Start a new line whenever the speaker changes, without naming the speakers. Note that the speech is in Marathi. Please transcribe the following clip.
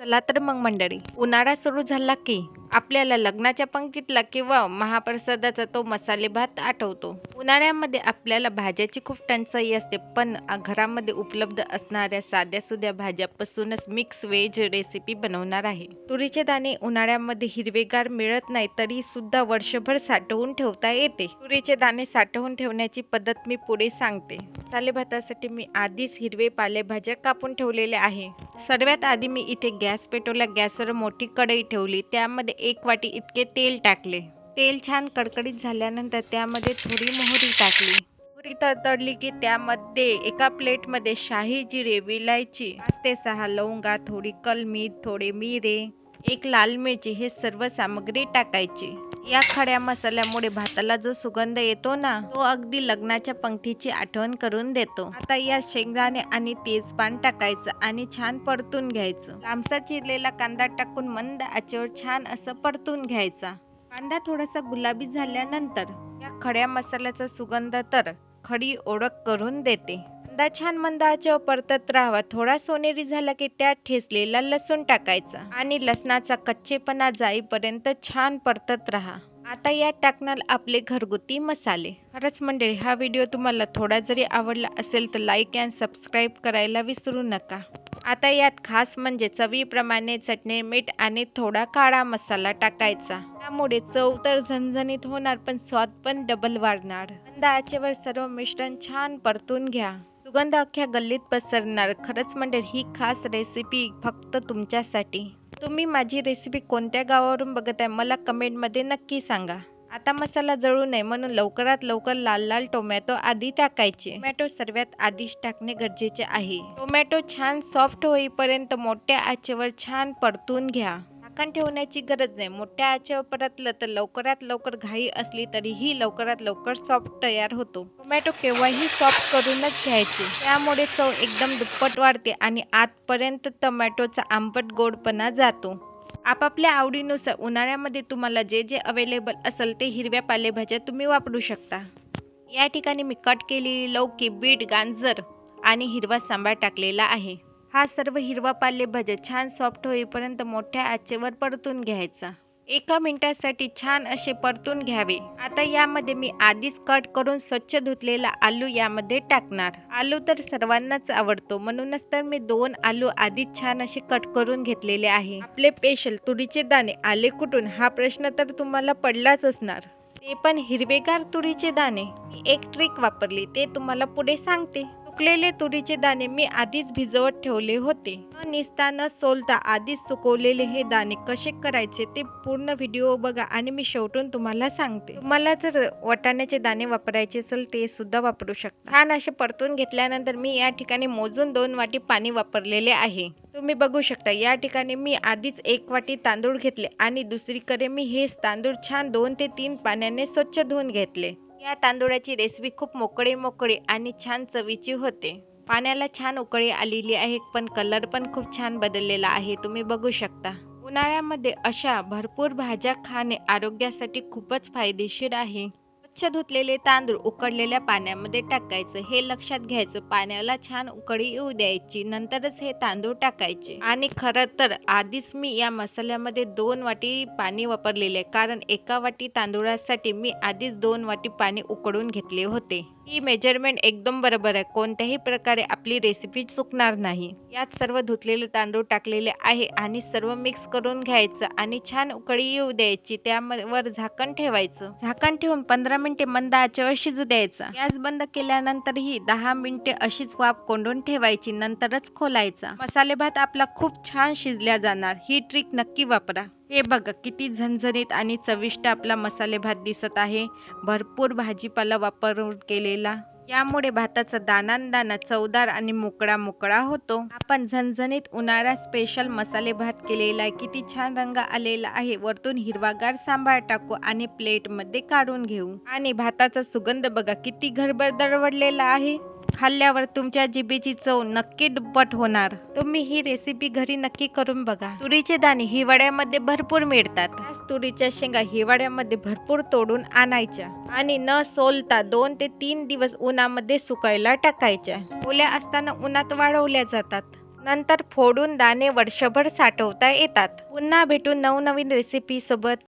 चला तर मग मंडळी, उन्हाळा सुरू झाला की आपल्याला लग्नाच्या पंक्तीतला किंवा महाप्रसादाचा तो मसाले भात आठवतो. उन्हाळ्यामध्ये आपल्याला भाज्याची खूप टंचाई असते, पण घरामध्ये उपलब्ध असणाऱ्या साध्यासुध्या भाज्यापासूनच मिक्स व्हेज रेसिपी बनवणार आहे. तुरीचे दाणे उन्हाळ्यामध्ये हिरवेगार मिळत नाही तरी सुद्धा वर्षभर साठवून ठेवता येते. तुरीचे दाणे साठवून ठेवण्याची पद्धत मी पुढे सांगते. मसाले भातासाठी मी आधीच हिरवे पालेभाज्या कापून ठेवलेल्या आहे. सर्वात आधी मी इथे गॅस पेटवला. गॅसवर मोठी कढई ठेवली. त्यामध्ये 1 वाटी इतके तेल टाकले. तेल छान कडकडीत झाल्यानंतर त्यामध्ये थोडी मोहरी टाकली. मोहरी तडतडली की त्यामध्ये एका प्लेटमध्ये शाही जिरे, विलायची, 5 ते 6 लवंगा, थोडी कलमी, थोडे मिरे, 1 लाल मिरची हे सर्व सामग्री टाकायची. या खड्या मसाल्यामुळे भाताला जो सुगंध येतो ना, तो अगदी लग्नाच्या पंक्तीची आठवण करून देतो. आता या शेंगदाणे आणि तेजपान टाकायचं आणि छान परतून घ्यायचं. लांबसर चिरलेला कांदा टाकून मंद आचेवर छान असं परतून घ्यायचा. कांदा थोडासा गुलाबी झाल्यानंतर या खड्या मसाल्याचा सुगंध तर खडी ओळख करून देते. कांदा छान मंद आचेवर परतत राहावा. थोडा सोनेरी झाला की त्यात ठेचलेला लसूण टाकायचा आणि लसणाचा कच्चेपणा जाईपर्यंत छान परतत राहा. आता यात टाकणार आपले घरगुती मसाले. खरंच मंडळी, हा व्हिडिओ तुम्हाला थोडा जरी आवडला असेल तर लाईक अँड सबस्क्राईब करायला विसरू नका. आता यात खास म्हणजे चवीप्रमाणे चटणी, मीठ आणि थोडा काळा मसाला टाकायचा. त्यामुळे चव तर झणझणीत होणार, पण स्वाद पण डबल वाढणार. मंद आचेवर सर्व मिश्रण छान परतून घ्या. सुगंध अख्ख्या गल्लीत पसरणार. खरंच मंडळी, ही खास रेसिपी फक्त तुमच्यासाठी. तुम्ही माझी रेसिपी कोणत्या गावावरून बघत आहे मला कमेंटमध्ये नक्की सांगा. आता मसाला जळू नये म्हणून लवकरात लवकर लाल लाल टोमॅटो आधी टाकायचे. टोमॅटो सर्वात आधीच टाकणे गरजेचे आहे. टोमॅटो छान सॉफ्ट होईपर्यंत मोठ्या आचेवर छान परतून घ्या. झाकण ठेवण्याची गरज नाही. मोठ्या आचेवर परतलं तर लवकरात लवकर घाई असली तरीही लवकरात लवकर सॉफ्ट तयार होतो. टोमॅटो केव्हाही सॉफ्ट करूनच घ्यायचे, त्यामुळे चव एकदम दुप्पट वाढते आणि आतपर्यंत टोमॅटोचा आंबट गोडपणा जातो. आपापल्या आवडीनुसार उन्हाळ्यामध्ये तुम्हाला जे जे अवेलेबल असेल ते हिरव्या पालेभाज्या तुम्ही वापरू शकता. या ठिकाणी मी कट केलेली लौकी, बीट, गाजर आणि हिरवा सांबार टाकलेला आहे. हा सर्व हिरवा पालेभाज्या छान सॉफ्ट होईपर्यंत मोठ्या आचेवर परतून घ्यायचा. 1 मिनिटासाठी छान असे परतून घ्यावे. आता यामध्ये मी आधीच कट करून स्वच्छ धुतलेला आलू यामध्ये टाकणार. आलू तर सर्वांनाच आवडतो, म्हणूनच तर मी 2 आलू आधीच छान असे कट करून घेतलेले आहे. आपले स्पेशल तुरीचे दाणे आले कुठून हा प्रश्न तर तुम्हाला पडलाच असणार, ते पण हिरवेगार तुरीचे दाणे. मी एक ट्रिक वापरली, ते तुम्हाला पुढे सांगते. सुकलेले तुरीचे दाणे मी आधीच भिजवत ठेवले होते. न निसता न सोलता आधीच सुकवलेले हे दाणे कसे करायचे ते पूर्ण व्हिडिओ बघा आणि मी शेवटून तुम्हाला सांगते. तुम्हाला जर वाटाण्याचे दाणे वापरायचे असेल ते सुद्धा वापरू शकता. छान असे परतून घेतल्यानंतर मी या ठिकाणी मोजून 2 वाटी पाणी वापरलेले आहे. तुम्ही बघू शकता या ठिकाणी मी आधीच 1 वाटी तांदूळ घेतले आणि दुसरीकडे मी हेच तांदूळ छान 2 ते 3 पाण्याने स्वच्छ धुवून घेतले. या तांदूळाची रेसिपी खूप मोकळी आणि छान चवीची होते. पाण्याला छान उकळी आलेली आहे, पण कलर पण खूप छान बदललेला आहे. तुम्ही बघू शकता. उन्हाळ्यामध्ये अशा भरपूर भाज्या खाणे आरोग्यासाठी खूपच फायदेशीर आहे. स्वच्छ धुतलेले तांदूळ उकळलेल्या पाण्यामध्ये टाकायचं. हे लक्षात घ्यायचं, पाण्याला छान उकळी येऊ द्यायची, नंतरच हे तांदूळ टाकायचे. आणि खरं तर आधीच मी या मसाल्यामध्ये 2 वाटी पाणी वापरलेले, कारण 1 वाटी तांदूळासाठी मी आधीच 2 वाटी पाणी उकळून घेतले होते. ही मेजरमेंट एकदम बरोबर आहे. कोणत्याही प्रकारे आपली रेसिपी चुकणार नाही. यात सर्व धुतलेले तांदूळ टाकलेले आहे आणि सर्व मिक्स करून घ्यायचं आणि छान उकळी येऊ द्यायची. त्यावर झाकण ठेवायचं. झाकण ठेवून 15 मिनिटे मंद आचेवर शिजू द्यायचा. गॅस बंद केल्यानंतरही 10 मिनिटे अशीच वाफ कोंडून ठेवायची, नंतरच खोलायचा. मसाले भात आपला खूप छान शिजल्या जाणार. ही ट्रिक नक्की वापरा. हे बघा किती झणझणीत आणि चविष्ट आपला मसाले भात दिसत आहे. भरपूर भाजीपाला वापरून केलेला. यामुळे भाताचा दाना चवदार आणि मोकळा होतो. आपण झणझणीत उन्हाळा स्पेशल मसाले भात केलेला आहे. किती छान रंग आलेला आहे. वरतून हिरवागार सांबार टाकू आणि प्लेटमध्ये काढून घेऊ. आणि भाताचा सुगंध बघा किती घरभर दरवळलेला आहे. खाल्ल्यावर तुमच्या जिभेची चव नक्की दुप्पट होणार. तुम्ही ही रेसिपी घरी नक्की करून बघा. तुरीचे दाणे हिवाळ्यामध्ये भरपूर मिळतात. त्याच तुरीच्या शेंगा हिवाळ्यामध्ये भरपूर तोडून आणायच्या आणि न सोलता 2 ते 3 दिवस उन्हामध्ये सुकायला टाकायच्या. ओल्या असताना उन्हात वाळवल्या जातात. नंतर फोडून दाणे वर्षभर साठवता येतात. पुन्हा भेटू नवनवीन रेसिपीसोबत.